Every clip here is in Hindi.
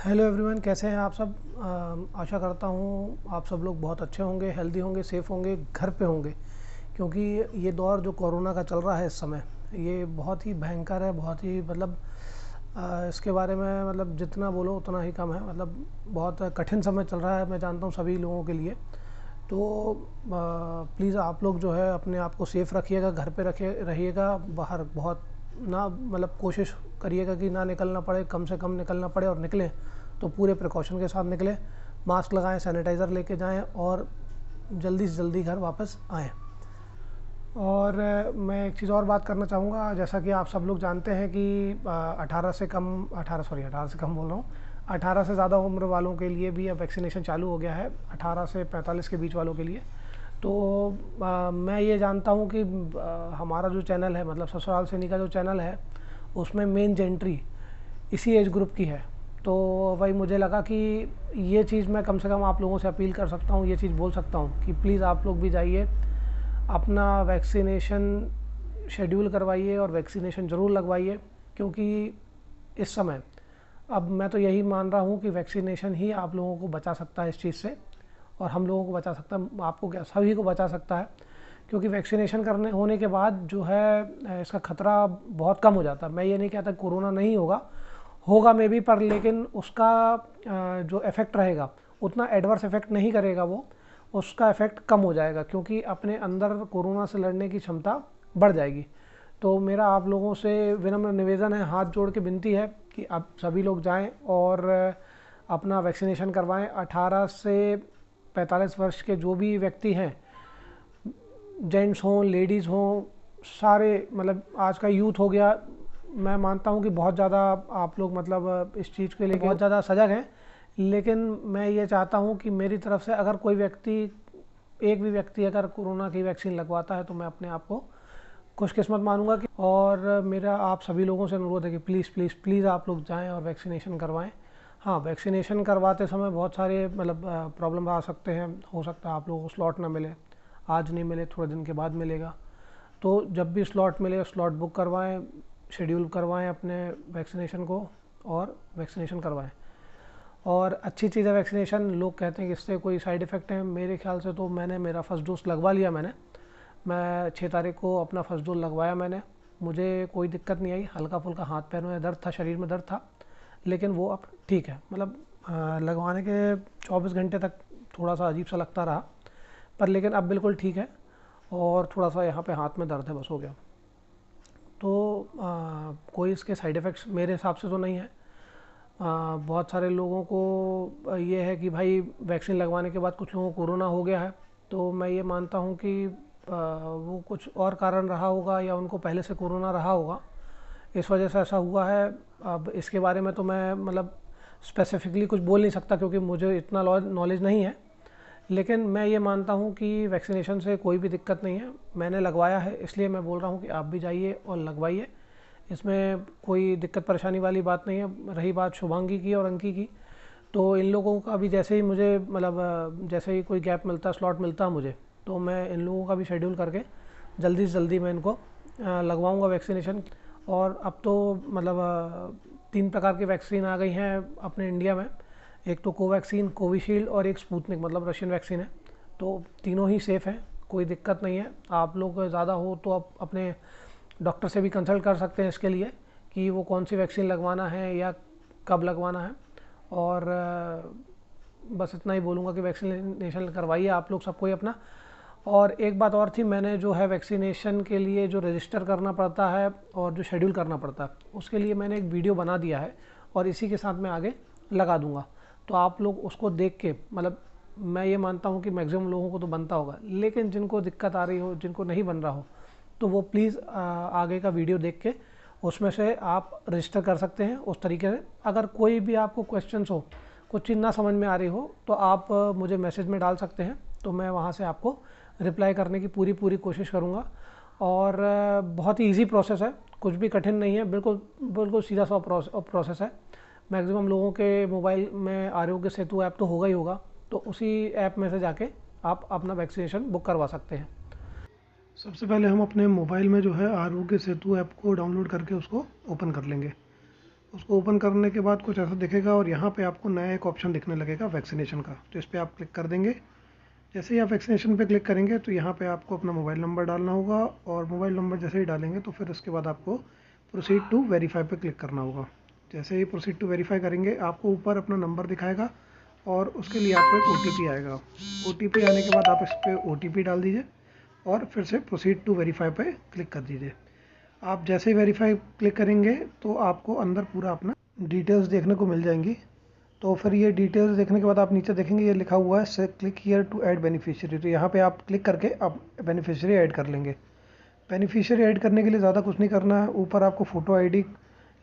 हेलो एवरीवन, कैसे हैं आप सब। आशा करता हूँ आप सब लोग बहुत अच्छे होंगे, हेल्दी होंगे, सेफ़ होंगे, घर पे होंगे। क्योंकि ये दौर जो कोरोना का चल रहा है इस समय, ये बहुत ही भयंकर है। बहुत ही इसके बारे में जितना बोलो उतना ही कम है। बहुत कठिन समय चल रहा है, मैं जानता हूँ सभी लोगों के लिए। तो प्लीज़ आप लोग जो है अपने आप को सेफ़ रखिएगा, घर पे रखे रहिएगा। बाहर बहुत ना कोशिश करिएगा कि ना निकलना पड़े, कम से कम निकलना पड़े, और निकलें तो पूरे प्रिकॉशन के साथ निकलें। मास्क लगाएं, सैनिटाइज़र लेके जाएं और जल्दी से जल्दी घर वापस आएँ। और मैं एक चीज़ और बात करना चाहूँगा। जैसा कि आप सब लोग जानते हैं कि 18 से कम बोल रहा हूँ, 18 से ज़्यादा उम्र वालों के लिए भी अब वैक्सीनेशन चालू हो गया है, 18 से 45 के बीच वालों के लिए। तो मैं ये जानता हूँ कि हमारा जो चैनल है, ससुराल सैनी का जो चैनल है, उसमें मेन जेंट्री इसी एज ग्रुप की है। तो वही मुझे लगा कि ये चीज़ मैं कम से कम आप लोगों से अपील कर सकता हूँ, ये चीज़ बोल सकता हूँ कि प्लीज़ आप लोग भी जाइए, अपना वैक्सीनेशन शेड्यूल करवाइए और वैक्सीनेशन ज़रूर लगवाइए। क्योंकि इस समय अब मैं तो यही मान रहा हूँ कि वैक्सीनेशन ही आप लोगों को बचा सकता है इस चीज़ से, और हम लोगों को बचा सकता है, आपको क्या, सभी को बचा सकता है। क्योंकि वैक्सीनेशन करने होने के बाद जो है इसका ख़तरा बहुत कम हो जाता है। मैं ये नहीं कहता कोरोना नहीं होगा, होगा मे बी, पर लेकिन उसका जो इफ़ेक्ट रहेगा उतना एडवर्स इफ़ेक्ट नहीं करेगा, वो उसका इफ़ेक्ट कम हो जाएगा, क्योंकि अपने अंदर कोरोना से लड़ने की क्षमता बढ़ जाएगी। तो मेरा आप लोगों से विनम्र निवेदन है, हाथ जोड़ के विनती है कि आप सभी लोग जाएं और अपना वैक्सीनेशन करवाएं। 18 से 45 वर्ष के जो भी व्यक्ति हैं, जेंट्स हों, लेडीज़ हों, सारे, आज का यूथ हो गया। मैं मानता हूँ कि बहुत ज़्यादा आप लोग इस चीज़ के लिए बहुत ज़्यादा सजग हैं। लेकिन मैं ये चाहता हूँ कि मेरी तरफ से अगर कोई व्यक्ति, एक भी व्यक्ति अगर कोरोना की वैक्सीन लगवाता है, तो मैं अपने आप को खुशकिस्मत मानूंगा। कि और मेरा आप सभी लोगों से अनुरोध है कि प्लीज़ प्लीज़ प्लीज़ आप लोग जाएं और वैक्सीनेशन करवाएं। हाँ, वैक्सीनेशन करवाते समय बहुत सारे प्रॉब्लम आ सकते हैं। हो सकता है आप लोगों को स्लॉट ना मिले, आज नहीं मिले, थोड़े दिन के बाद मिलेगा। तो जब भी स्लॉट मिले, स्लॉट बुक करवाएं, शेड्यूल करवाएं अपने वैक्सीनेशन को और वैक्सीनेशन करवाएं। और अच्छी चीज़ है वैक्सीनेशन। लोग कहते हैं कि इससे कोई साइड इफ़ेक्ट है, मेरे ख्याल से तो मैंने मेरा फर्स्ट डोज लगवा लिया। मैं 6 तारीख को अपना फर्स्ट डोज लगवाया मैंने। मुझे कोई दिक्कत नहीं आई। हल्का फुल्का हाथ पैर में दर्द था, शरीर में दर्द था, लेकिन वो अब ठीक है। लगवाने के 24 घंटे तक थोड़ा सा अजीब सा लगता रहा, पर लेकिन अब बिल्कुल ठीक है। और थोड़ा सा यहाँ पे हाथ में दर्द है, बस हो गया। तो कोई इसके साइड इफ़ेक्ट्स मेरे हिसाब से तो नहीं है। बहुत सारे लोगों को ये है कि भाई वैक्सीन लगवाने के बाद कुछ लोगों को कोरोना हो गया है। तो मैं ये मानता हूँ कि वो कुछ और कारण रहा होगा, या उनको पहले से कोरोना रहा होगा, इस वजह से ऐसा हुआ है। अब इसके बारे में तो मैं स्पेसिफिकली कुछ बोल नहीं सकता, क्योंकि मुझे इतना नॉलेज नहीं है। लेकिन मैं ये मानता हूँ कि वैक्सीनेशन से कोई भी दिक्कत नहीं है। मैंने लगवाया है, इसलिए मैं बोल रहा हूँ कि आप भी जाइए और लगवाइए। इसमें कोई दिक्कत परेशानी वाली बात नहीं है। रही बात शुभांगी की और अंकी की, तो इन लोगों का भी जैसे ही मुझे जैसे ही कोई गैप मिलता, स्लॉट मिलता मुझे, तो मैं इन लोगों का भी शेड्यूल करके जल्दी से जल्दी मैं इनको लगवाऊंगा वैक्सीनेशन। और अब तो 3 प्रकार की वैक्सीन आ गई हैं अपने इंडिया में। एक तो कोवैक्सीन, कोविशील्ड और एक स्पुतनिक, रशियन वैक्सीन है। तो तीनों ही सेफ़ हैं, कोई दिक्कत नहीं है। आप लोग ज़्यादा हो तो आप अपने डॉक्टर से भी कंसल्ट कर सकते हैं इसके लिए, कि वो कौन सी वैक्सीन लगवाना है या कब लगवाना है। और बस इतना ही बोलूँगा कि वैक्सीनेशन करवाइए आप लोग सबको ही अपना। और एक बात और थी, मैंने जो है वैक्सीनेशन के लिए जो रजिस्टर करना पड़ता है और जो शेड्यूल करना पड़ता है, उसके लिए मैंने एक वीडियो बना दिया है, और इसी के साथ मैं आगे लगा दूंगा। तो आप लोग उसको देख के, मैं ये मानता हूँ कि मैक्सिमम लोगों को तो बनता होगा, लेकिन जिनको दिक्कत आ रही हो, जिनको नहीं बन रहा हो, तो वो प्लीज़ आगे का वीडियो देख के उसमें से आप रजिस्टर कर सकते हैं उस तरीके से। अगर कोई भी आपको क्वेश्चंस हो, कुछ चीज़ ना समझ में आ रही हो, तो आप मुझे मैसेज में डाल सकते हैं, तो मैं वहाँ से आपको रिप्लाई करने की पूरी पूरी कोशिश करूँगा। और बहुत ही ईजी प्रोसेस है, कुछ भी कठिन नहीं है, बिल्कुल बिल्कुल सीधा सा प्रोसेस है। मैक्सिमम लोगों के मोबाइल में आरोग्य सेतु ऐप तो होगा ही होगा, तो उसी ऐप में से जाके आप अपना वैक्सीनेशन बुक करवा सकते हैं। सबसे पहले हम अपने मोबाइल में जो है आरोग्य सेतु ऐप को डाउनलोड करके उसको ओपन कर लेंगे। उसको ओपन करने के बाद कुछ ऐसा दिखेगा और यहाँ पे आपको नया एक ऑप्शन दिखने लगेगा वैक्सीनेशन का, तो इस पर आप क्लिक कर देंगे। जैसे ही आप वैक्सीनेशन पे क्लिक करेंगे तो यहाँ पे आपको अपना मोबाइल नंबर डालना होगा, और मोबाइल नंबर जैसे ही डालेंगे तो फिर उसके बाद आपको प्रोसीड टू वेरीफाई पे क्लिक करना होगा। जैसे ही प्रोसीड टू वेरीफाई करेंगे आपको ऊपर अपना नंबर दिखाएगा और उसके लिए आपको एक OTP आएगा। OTP आने के बाद आप इस पर OTP डाल दीजिए और फिर से प्रोसीड टू वेरीफाई पे क्लिक कर दीजिए। आप जैसे ही वेरीफाई क्लिक करेंगे तो आपको अंदर पूरा अपना डिटेल्स देखने को मिल जाएंगी। तो फिर ये डिटेल्स देखने के बाद आप नीचे देखेंगे ये लिखा हुआ है से click here to add beneficiary, तो यहाँ पे आप क्लिक करके आप बेनिफिशियरी ऐड कर लेंगे। बेनिफिशियरी ऐड करने के लिए ज़्यादा कुछ नहीं करना है, ऊपर आपको फ़ोटो ID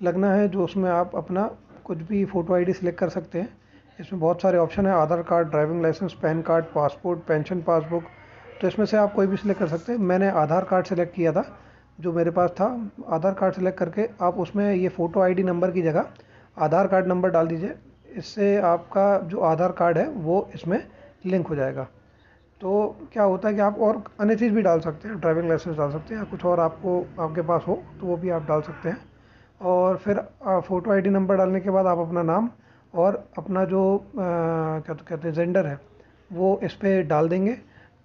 लगना है, जो उसमें आप अपना कुछ भी फ़ोटो ID सिलेक्ट कर सकते हैं। इसमें बहुत सारे ऑप्शन है, Aadhaar card, driving licence, PAN card, passport, pension passbook, तो इसमें से आप कोई भी सिलेक्ट कर सकते हैं। मैंने आधार कार्ड सेलेक्ट किया था जो मेरे पास था। आधार कार्ड सेलेक्ट करके आप उसमें ये फ़ोटो ID नंबर की जगह आधार कार्ड नंबर डाल दीजिए। इससे आपका जो आधार कार्ड है वो इसमें लिंक हो जाएगा। तो क्या होता है कि आप और अन्य चीज़ भी डाल सकते हैं, ड्राइविंग लाइसेंस डाल सकते हैं या कुछ और आपको आपके पास हो तो वो भी आप डाल सकते हैं। और फिर फ़ोटो ID नंबर डालने के बाद आप अपना नाम और अपना जो क्या तो कहते हैं जेंडर है वो इस पर डाल देंगे।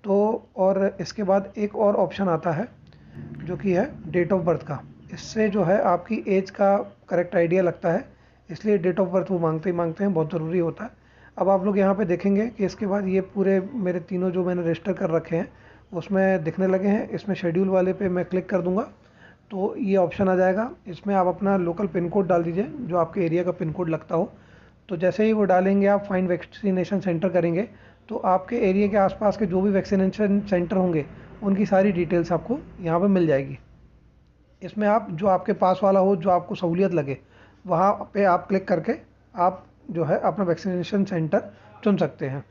तो और इसके बाद एक और ऑप्शन आता है जो कि है डेट ऑफ बर्थ का। इससे जो है आपकी एज का करेक्ट आइडिया लगता है, इसलिए डेट ऑफ बर्थ वो मांगते हैं, बहुत ज़रूरी होता है। अब आप लोग यहाँ पे देखेंगे कि इसके बाद ये पूरे मेरे तीनों जो मैंने रजिस्टर कर रखे हैं उसमें दिखने लगे हैं। इसमें शेड्यूल वाले पे मैं क्लिक कर दूंगा तो ये ऑप्शन आ जाएगा। इसमें आप अपना लोकल पिन कोड डाल दीजिए जो आपके एरिया का पिन कोड लगता हो। तो जैसे ही वो डालेंगे आप फाइंड वैक्सीनेशन सेंटर करेंगे तो आपके एरिया के आसपास के जो भी वैक्सीनेशन सेंटर होंगे उनकी सारी डिटेल्स आपको यहाँ पे मिल जाएगी। इसमें आप जो आपके पास वाला हो, जो आपको सहूलियत लगे, वहाँ पे आप क्लिक करके आप जो है अपना वैक्सीनेशन सेंटर चुन सकते हैं।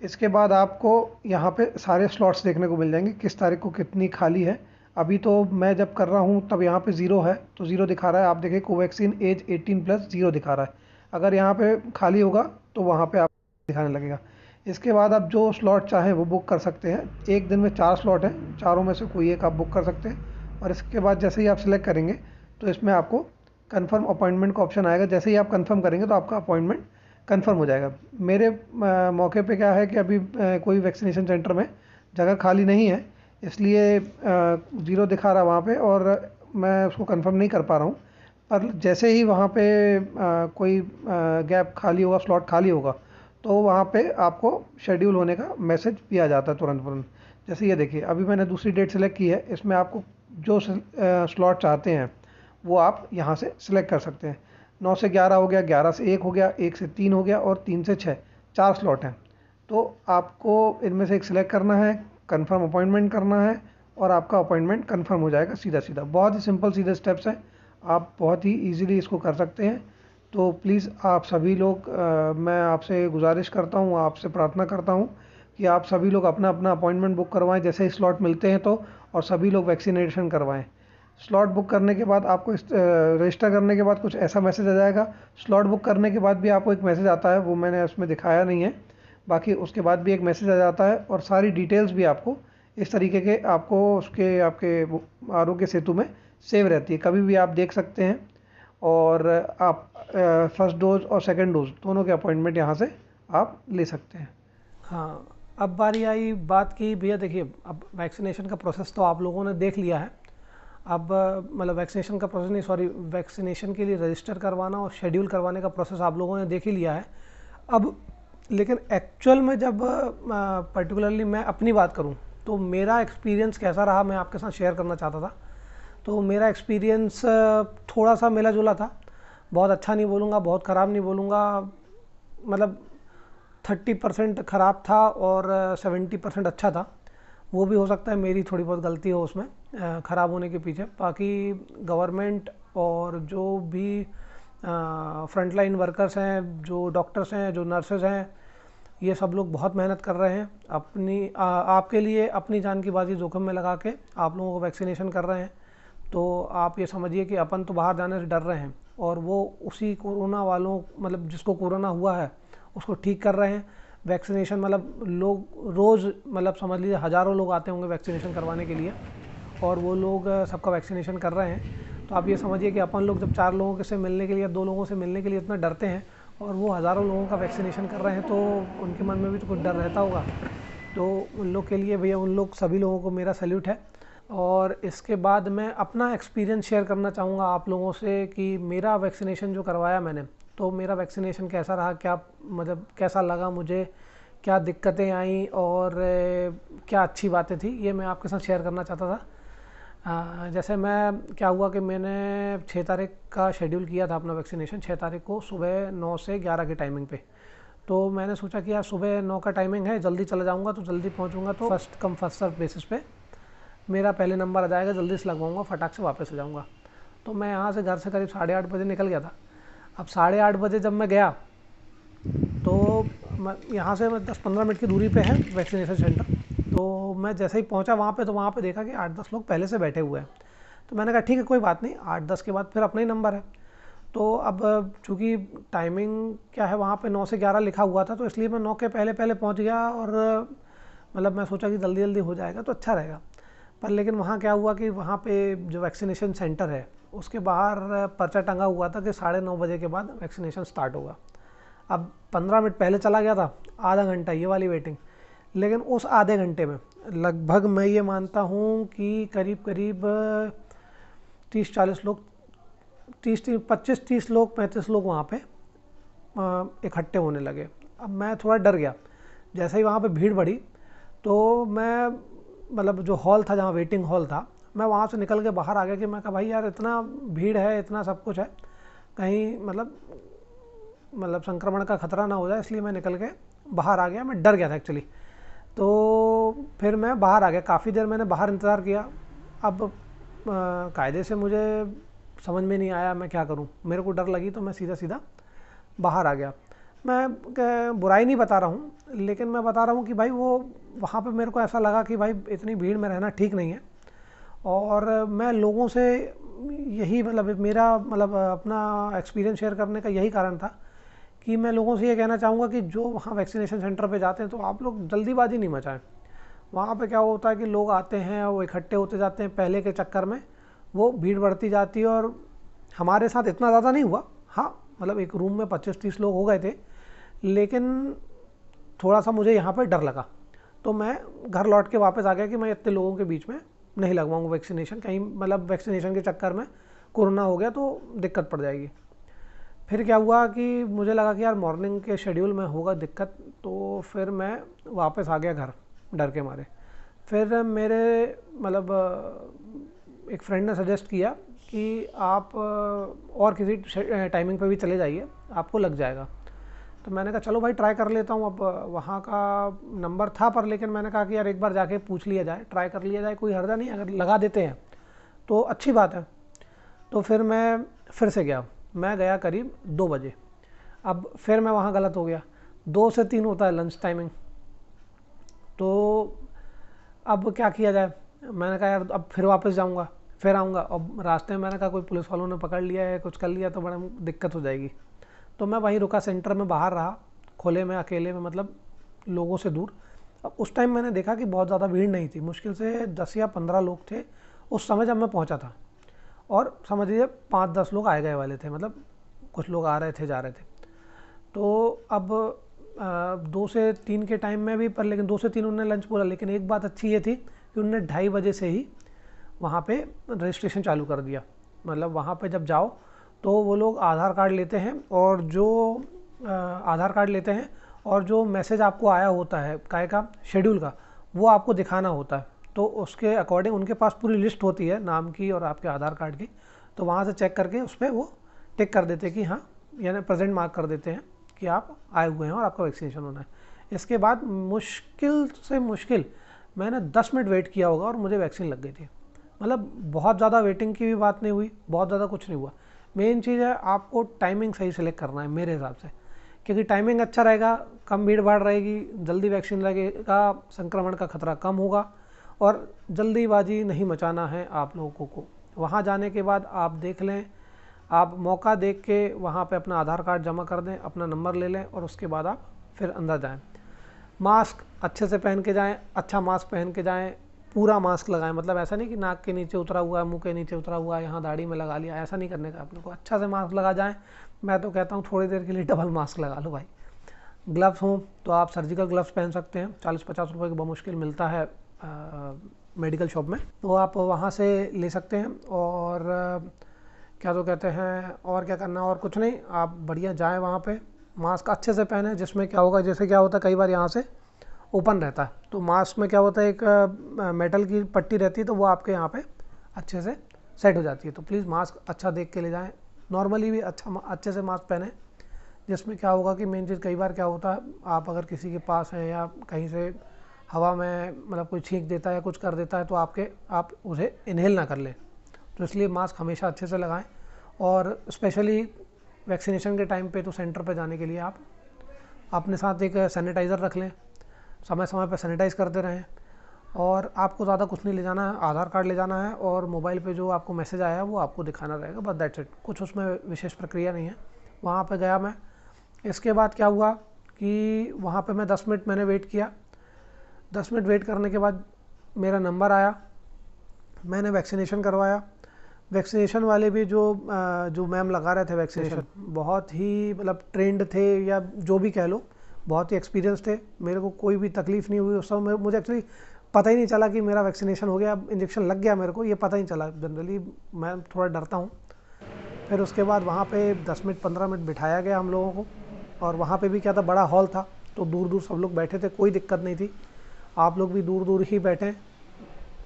इसके बाद आपको यहाँ पे सारे स्लॉट्स देखने को मिल जाएंगे, किस तारीख को कितनी खाली है। अभी तो मैं जब कर रहा हूँ तब यहाँ पे 0 है, तो 0 दिखा रहा है। आप देखिए कोवैक्सीन एज 18+ 0 दिखा रहा है। अगर यहाँ पे खाली होगा तो वहाँ पे आप दिखाने लगेगा। इसके बाद आप जो स्लॉट चाहें वो बुक कर सकते हैं। एक दिन में 4 स्लॉट हैं, चारों में से कोई एक आप बुक कर सकते हैं। और इसके बाद जैसे ही आप सिलेक्ट करेंगे तो इसमें आपको कंफर्म अपॉइंटमेंट का ऑप्शन आएगा। जैसे ही आप कंफर्म करेंगे तो आपका अपॉइंटमेंट कंफर्म हो जाएगा। मेरे मौके पे क्या है कि अभी कोई वैक्सीनेशन सेंटर में जगह खाली नहीं है, इसलिए 0 दिखा रहा वहाँ पे और मैं उसको कंफर्म नहीं कर पा रहा हूँ। पर जैसे ही वहाँ पे कोई गैप खाली होगा, स्लॉट खाली होगा, तो वहाँ पे आपको शेड्यूल होने का मैसेज भी आ जाता है तुरंत। जैसे ये देखिए अभी मैंने दूसरी डेट सेलेक्ट की है, इसमें आपको जो स्लॉट चाहते हैं वो आप यहाँ से सिलेक्ट कर सकते हैं। 9 से 11 हो गया, 11 से 1 हो गया, 1 से 3 हो गया और 3 से 6, 4 स्लॉट हैं। तो आपको इनमें से एक सिलेक्ट करना है, कंफर्म अपॉइंटमेंट करना है और आपका अपॉइंटमेंट कंफर्म हो जाएगा सीधा सीधा। बहुत ही सिंपल सीधे स्टेप्स हैं, आप बहुत ही ईजिली इसको कर सकते हैं। तो प्लीज़ आप सभी लोग मैं आपसे गुजारिश करता हूँ, आपसे प्रार्थना करता हूँ कि आप सभी लोग अपना अपना अपॉइंटमेंट बुक करवाएं जैसे ही स्लॉट मिलते हैं तो, और सभी लोग वैक्सीनेशन करवाएं। स्लॉट बुक करने के बाद आपको रजिस्टर करने के बाद कुछ ऐसा मैसेज आ जाएगा। स्लॉट बुक करने के बाद भी आपको एक मैसेज आता है, वो मैंने उसमें दिखाया नहीं है, बाकी उसके बाद भी एक मैसेज आ जाता है और सारी डिटेल्स भी आपको इस तरीके के आपको उसके आपके आरोग्य सेतु में सेव रहती है, कभी भी आप देख सकते हैं। और आप फर्स्ट डोज और सेकंड डोज दोनों के अपॉइंटमेंट यहाँ से आप ले सकते हैं। हाँ, अब बारी आई बात की भैया देखिए, अब वैक्सीनेशन का प्रोसेस तो आप लोगों ने देख लिया है। अब मतलब वैक्सीनेशन का प्रोसेस नहीं, सॉरी, वैक्सीनेशन के लिए रजिस्टर करवाना और शेड्यूल करवाने का प्रोसेस आप लोगों ने देख ही लिया है। अब लेकिन एक्चुअल में जब पर्टिकुलरली मैं अपनी बात करूं तो मेरा एक्सपीरियंस कैसा रहा मैं आपके साथ शेयर करना चाहता था। तो मेरा एक्सपीरियंस थोड़ा सा मिला जुला था, बहुत अच्छा नहीं बोलूँगा, बहुत ख़राब नहीं बोलूँगा, मतलब 30% ख़राब था और 70% अच्छा था। वो भी हो सकता है मेरी थोड़ी बहुत गलती हो उसमें ख़राब होने के पीछे। बाकी गवर्नमेंट और जो भी फ्रंटलाइन वर्कर्स हैं, जो डॉक्टर्स हैं, जो नर्सेज हैं, ये सब लोग बहुत मेहनत कर रहे हैं अपनी आपके लिए, अपनी जान की बाजी जोखिम में लगा के आप लोगों को वैक्सीनेशन कर रहे हैं। तो आप ये समझिए कि अपन तो बाहर जाने से डर रहे हैं और वो उसी कोरोना वालों, मतलब जिसको कोरोना हुआ है उसको ठीक कर रहे हैं। वैक्सीनेशन मतलब लोग रोज़, मतलब समझ लीजिए हज़ारों लोग आते होंगे वैक्सीनेशन करवाने के लिए और वो लोग सबका वैक्सीनेशन कर रहे हैं। तो आप ये समझिए कि अपन लोग जब 4 लोगों के से मिलने के लिए, 2 लोगों से मिलने के लिए इतना डरते हैं, और वो हज़ारों लोगों का वैक्सीनेशन कर रहे हैं, तो उनके मन में भी तो कुछ डर रहता होगा। तो उन लोग के लिए भैया, उन लोग सभी लोगों को मेरा सैल्यूट है। और इसके बाद मैं अपना एक्सपीरियंस शेयर करना चाहूँगा आप लोगों से कि मेरा वैक्सीनेशन जो करवाया मैंने, तो मेरा वैक्सीनेशन कैसा रहा, क्या मतलब कैसा लगा मुझे, क्या दिक्कतें आई और क्या अच्छी बातें थी, ये मैं आपके साथ शेयर करना चाहता था। जैसे मैं क्या हुआ कि मैंने 6 तारीख का शेड्यूल किया था अपना वैक्सीनेशन, 6 तारीख को सुबह 9 से 11 की टाइमिंग पे। तो मैंने सोचा कि यार सुबह 9 का टाइमिंग है, जल्दी चला जाऊंगा तो जल्दी पहुंचूंगा, तो first come first serve basis पे मेरा पहले नंबर आ जाएगा, जल्दी से लगवाऊंगा, फटाक से वापस आ जाऊंगा। तो मैं यहाँ से घर से करीब 8:30 बजे निकल गया था। अब 8:30 बजे जब मैं गया तो यहाँ से 10-15 मिनट की दूरी पे है वैक्सीनेशन सेंटर। तो मैं जैसे ही पहुँचा वहाँ पे, तो वहाँ पे देखा कि 8-10 लोग पहले से बैठे हुए हैं। तो मैंने कहा ठीक है, कोई बात नहीं, 8-10 के बाद फिर अपना ही नंबर है। तो अब चूँकि टाइमिंग क्या है वहाँ पे 9 से 11 लिखा हुआ था, तो इसलिए मैं 9 के पहले पहले पहुँच गया, और मतलब मैं सोचा कि जल्दी जल्दी हो जाएगा तो अच्छा रहेगा। पर लेकिन वहाँ क्या हुआ कि वहाँ पे जो वैक्सीनेशन सेंटर है उसके बाहर पर्चा टंगा हुआ था कि 9:30 बजे के बाद वैक्सीनेशन स्टार्ट होगा। अब 15 मिनट पहले चला गया था, आधा घंटा ये वाली वेटिंग। लेकिन उस आधे घंटे में लगभग मैं ये मानता हूँ कि करीब करीब 30-40 लोग, 25-30 लोग, 35 लोग वहाँ पे इकट्ठे होने लगे। अब मैं थोड़ा डर गया, जैसे ही वहाँ पे भीड़ बढ़ी तो मैं मतलब जो हॉल था, जहाँ वेटिंग हॉल था, मैं वहाँ से निकल के बाहर आ गया कि मैं कहा भाई यार इतना भीड़ है, इतना सब कुछ है, कहीं मतलब संक्रमण का खतरा ना हो जाए, इसलिए मैं निकल के बाहर आ गया। मैं डर गया था एक्चुअली। तो फिर मैं बाहर आ गया, काफ़ी देर मैंने बाहर इंतज़ार किया। अब कायदे से मुझे समझ में नहीं आया मैं क्या करूं, मेरे को डर लगी, तो मैं सीधा सीधा बाहर आ गया। मैं बुराई नहीं बता रहा हूं, लेकिन मैं बता रहा हूं कि भाई वो वहाँ पे मेरे को ऐसा लगा कि भाई इतनी भीड़ में रहना ठीक नहीं है। और मैं लोगों से यही मेरा अपना एक्सपीरियंस शेयर करने का यही कारण था कि मैं लोगों से ये कहना चाहूँगा कि जो वहाँ वैक्सीनेशन सेंटर पे जाते हैं तो आप लोग जल्दीबाजी नहीं मचाएं। वहाँ पे क्या होता है कि लोग आते हैं, वो इकट्ठे होते जाते हैं, पहले के चक्कर में वो भीड़ बढ़ती जाती है। और हमारे साथ इतना ज़्यादा नहीं हुआ, हाँ एक रूम में 25-30 लोग हो गए थे, लेकिन थोड़ा सा मुझे यहाँ पर डर लगा। तो मैं घर लौट के वापस आ गया कि मैं इतने लोगों के बीच में नहीं लगवाऊंगा वैक्सीनेशन, कहीं वैक्सीनेशन के चक्कर में कोरोना हो गया तो दिक्कत पड़ जाएगी। फिर क्या हुआ कि मुझे लगा कि यार मॉर्निंग के शेड्यूल में होगा दिक्कत, तो फिर मैं वापस आ गया घर डर के मारे। फिर मेरे एक फ्रेंड ने सजेस्ट किया कि आप और किसी टाइमिंग पे भी चले जाइए, आपको लग जाएगा। तो मैंने कहा चलो भाई ट्राई कर लेता हूँ। अब वहाँ का नंबर था, पर लेकिन मैंने कहा कि यार एक बार जाके पूछ लिया जाए, ट्राई कर लिया जाए, कोई हर्जा नहीं, अगर लगा देते हैं तो अच्छी बात है। तो फिर मैं फिर से गया, मैं गया करीब 2 बजे। अब फिर मैं वहाँ गलत हो गया, 2 से 3 होता है लंच टाइमिंग। तो अब क्या किया जाए, मैंने कहा यार अब फिर वापस जाऊँगा, फिर आऊँगा। अब रास्ते में मैंने कहा कोई पुलिस वालों ने पकड़ लिया है, कुछ कर लिया तो बड़ा दिक्कत हो जाएगी। तो मैं वहीं रुका, सेंटर में बाहर रहा, खुले में, अकेले में, लोगों से दूर। अब उस टाइम मैंने देखा कि बहुत ज़्यादा भीड़ नहीं थी, मुश्किल से 10 या 15 लोग थे उस समय जब मैं पहुंचा था। और समझ लीजिए 5-10 लोग आए गए वाले थे, कुछ लोग आ रहे थे जा रहे थे। तो अब 2 से 3 के टाइम में भी, पर लेकिन 2 से 3 उन्होंने लंच बोला, लेकिन एक बात अच्छी ये थी कि उन्होंने 2:30 बजे से ही वहाँ पे रजिस्ट्रेशन चालू कर दिया। वहाँ पे जब जाओ तो वो लोग आधार कार्ड लेते हैं, और जो मैसेज आपको आया होता है काय का शेड्यूल का, वो आपको दिखाना होता है। तो उसके अकॉर्डिंग उनके पास पूरी लिस्ट होती है नाम की और आपके आधार कार्ड की, तो वहाँ से चेक करके उस पर वो टिक कर देते हैं कि हाँ, यानी प्रेजेंट मार्क कर देते हैं कि आप आए हुए हैं और आपका वैक्सीनेशन होना है। इसके बाद मुश्किल से मुश्किल मैंने 10 मिनट वेट किया होगा और मुझे वैक्सीन लग गई थी। बहुत ज़्यादा वेटिंग की भी बात नहीं हुई, बहुत ज़्यादा कुछ नहीं हुआ। मेन चीज़ है आपको टाइमिंग सही सेलेक्ट करना है मेरे हिसाब से, क्योंकि टाइमिंग अच्छा रहेगा, कम भीड़ भाड़ रहेगी, जल्दी वैक्सीन लगेगा, संक्रमण का खतरा कम होगा। और जल्दीबाजी नहीं मचाना है आप लोगों को। वहाँ जाने के बाद आप देख लें, आप मौका देख के वहाँ पे अपना आधार कार्ड जमा कर दें, अपना नंबर ले लें, और उसके बाद आप फिर अंदर जाएं। मास्क अच्छे से पहन के जाएं, अच्छा मास्क पहन के जाएं, पूरा मास्क लगाएं, मतलब ऐसा नहीं कि नाक के नीचे उतरा हुआ है, मुंह के नीचे उतरा हुआ है, यहाँ दाढ़ी में लगा लिया, ऐसा नहीं करने का अपने को। अच्छा से मास्क लगा जाएं। मैं तो कहता हूँ थोड़ी देर के लिए डबल मास्क लगा लो भाई। ग्लव्स हों तो आप सर्जिकल ग्लव्स पहन सकते हैं, 40-50 रुपये की बमुश्किल मिलता है मेडिकल शॉप में, तो आप वहाँ से ले सकते हैं। और क्या तो कहते हैं, और क्या करना, और कुछ नहीं, आप बढ़िया जाएं वहाँ पे, मास्क अच्छे से पहने, जिसमें क्या होगा, जैसे क्या होता है कई बार यहाँ से ओपन रहता है, तो मास्क में क्या होता है, एक मेटल की पट्टी रहती है, तो वो आपके यहाँ पे अच्छे से सेट हो जाती है। तो प्लीज़ मास्क अच्छा देख के ले जाएं, नॉर्मली भी अच्छे से मास्क पहने, जिसमें क्या होगा कि मेन चीज़, कई बार क्या होता है, आप अगर किसी के पास हैं या कहीं से हवा में मतलब कोई छींक देता है या कुछ कर देता है, तो आप उसे इनहेल ना कर लें। तो इसलिए मास्क हमेशा अच्छे से लगाएं। और स्पेशली वैक्सीनेशन के टाइम पे तो सेंटर पे जाने के लिए आप अपने साथ एक सैनिटाइज़र रख लें, समय समय पर सैनिटाइज़ करते रहें। और आपको ज़्यादा कुछ नहीं ले जाना है, आधार कार्ड ले जाना है और मोबाइल पे जो आपको मैसेज आया है वो आपको दिखाना रहेगा, बस दैट्स इट। कुछ उसमें विशेष प्रक्रिया नहीं है। वहाँ पे गया मैं, इसके बाद क्या हुआ कि वहाँ पे मैं 10 मिनट मैंने वेट किया। 10 मिनट वेट करने के बाद मेरा नंबर आया, मैंने वैक्सीनेशन करवाया। वैक्सीनेशन वाले भी जो मैम लगा रहे थे वैक्सीनेशन, बहुत ही मतलब ट्रेंड थे, या जो भी कह लो, बहुत ही एक्सपीरियंस थे। मेरे को कोई भी तकलीफ़ नहीं हुई उस समय। मुझे एक्चुअली पता ही नहीं चला कि मेरा वैक्सीनेशन हो गया, इंजेक्शन लग गया मेरे को, ये पता ही नहीं चला। जनरली मैं थोड़ा डरता हूँ। फिर उसके बाद वहाँ पे 10 मिनट 15 मिनट बिठाया गया हम लोगों को। और वहाँ पे भी क्या था, बड़ा हॉल था, तो दूर दूर सब लोग बैठे थे, कोई दिक्कत नहीं थी। आप लोग भी दूर दूर ही बैठें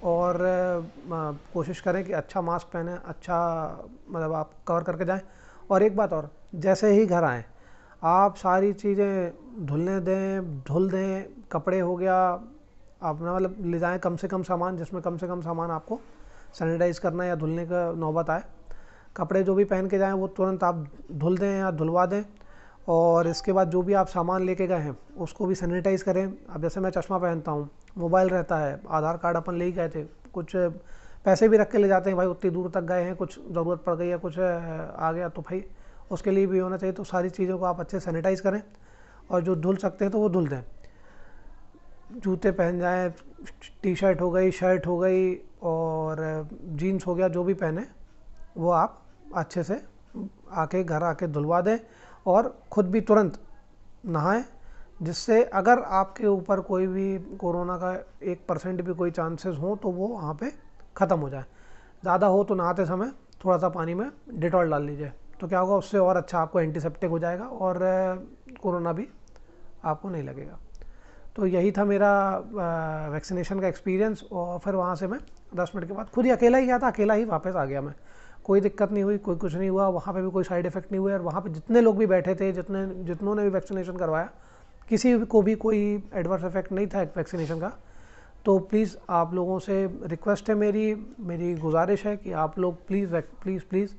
और कोशिश करें कि अच्छा मास्क पहने, अच्छा मतलब आप कवर करके जाएं। और एक बात और, जैसे ही घर आएँ आप सारी चीज़ें धुल दें, कपड़े हो गया अपना, मतलब ले जाएँ कम से कम सामान, जिसमें कम से कम सामान आपको सैनिटाइज़ करना या धुलने का नौबत आए। कपड़े जो भी पहन के जाएँ वो तुरंत आप धुल दें या धुलवा दें। और इसके बाद जो भी आप सामान लेके गए हैं उसको भी सैनिटाइज़ करें। अब जैसे मैं चश्मा पहनता हूँ, मोबाइल रहता है, आधार कार्ड अपन ले ही गए थे, कुछ पैसे भी रख के ले जाते हैं भाई, उतनी दूर तक गए हैं, कुछ ज़रूरत पड़ गई या कुछ आ गया तो भाई उसके लिए भी होना चाहिए। तो सारी चीज़ों को आप अच्छे से सैनिटाइज़ करें और जो धुल सकते हैं तो वो धुल दें। जूते पहन जाएँ, टी शर्ट हो गई, शर्ट हो गई और जीन्स हो गया, जो भी पहने वो आप अच्छे से घर आके धुलवा दें और ख़ुद भी तुरंत नहाएं, जिससे अगर आपके ऊपर कोई भी कोरोना का 1% भी कोई चांसेस हो तो वो वहाँ पे ख़त्म हो जाए। ज़्यादा हो तो नहाते समय थोड़ा सा पानी में डिटॉल डाल लीजिए, तो क्या होगा, उससे और अच्छा आपको एंटीसेप्टिक हो जाएगा और कोरोना भी आपको नहीं लगेगा। तो यही था मेरा वैक्सीनेशन का एक्सपीरियंस। और फिर वहाँ से मैं 10 मिनट के बाद खुद ही अकेला ही गया था, अकेला ही वापस आ गया मैं। कोई दिक्कत नहीं हुई, कोई कुछ नहीं हुआ, वहाँ पे भी कोई साइड इफ़ेक्ट नहीं हुए। और वहाँ पे जितने लोग भी बैठे थे, जितनों ने भी वैक्सीनेशन करवाया, किसी को भी कोई एडवर्स इफेक्ट नहीं था वैक्सीनेशन का। तो प्लीज़ आप लोगों से रिक्वेस्ट है, मेरी गुजारिश है कि आप लोग प्लीज़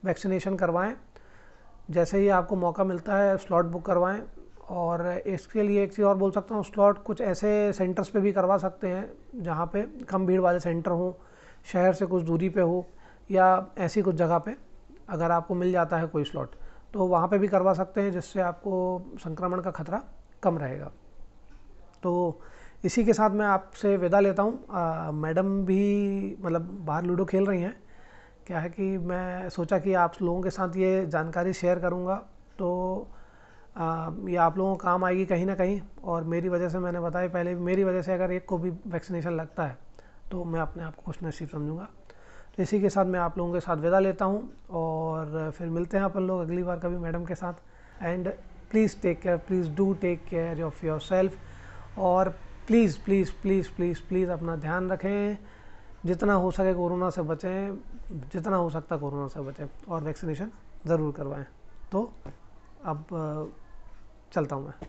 वैक्सीनेशन करवाएं। जैसे ही आपको मौका मिलता है स्लॉट बुक करवाएं। और इसके लिए एक चीज़ और बोल सकता हूँ, स्लॉट कुछ ऐसे सेंटर्स पे भी करवा सकते हैं जहाँ पे कम भीड़ वाले सेंटर हों, शहर से कुछ दूरी पे हो, या ऐसी कुछ जगह पे अगर आपको मिल जाता है कोई स्लॉट तो वहाँ पे भी करवा सकते हैं, जिससे आपको संक्रमण का खतरा कम रहेगा। तो इसी के साथ मैं आपसे विदा लेता हूँ। मैडम भी मतलब बाहर लूडो खेल रही हैं। क्या है कि मैं सोचा कि आप लोगों के साथ ये जानकारी शेयर करूँगा, तो ये आप लोगों को काम आएगी कहीं ना कहीं। और मेरी वजह से, मैंने बताया पहले, मेरी वजह से अगर एक को भी वैक्सीनेशन लगता है तो मैं अपने आप को खुश नसीब समझूंगा। तो इसी के साथ मैं आप लोगों के साथ विदा लेता हूँ और फिर मिलते हैं अपन लोग अगली बार कभी मैडम के साथ। And please take care, please do take care of yourself. और प्लीज़ अपना ध्यान रखें, जितना हो सके कोरोना से बचें, जितना हो सकता कोरोना से बचें, और वैक्सीनेशन ज़रूर करवाएं। तो अब चलता हूँ मैं।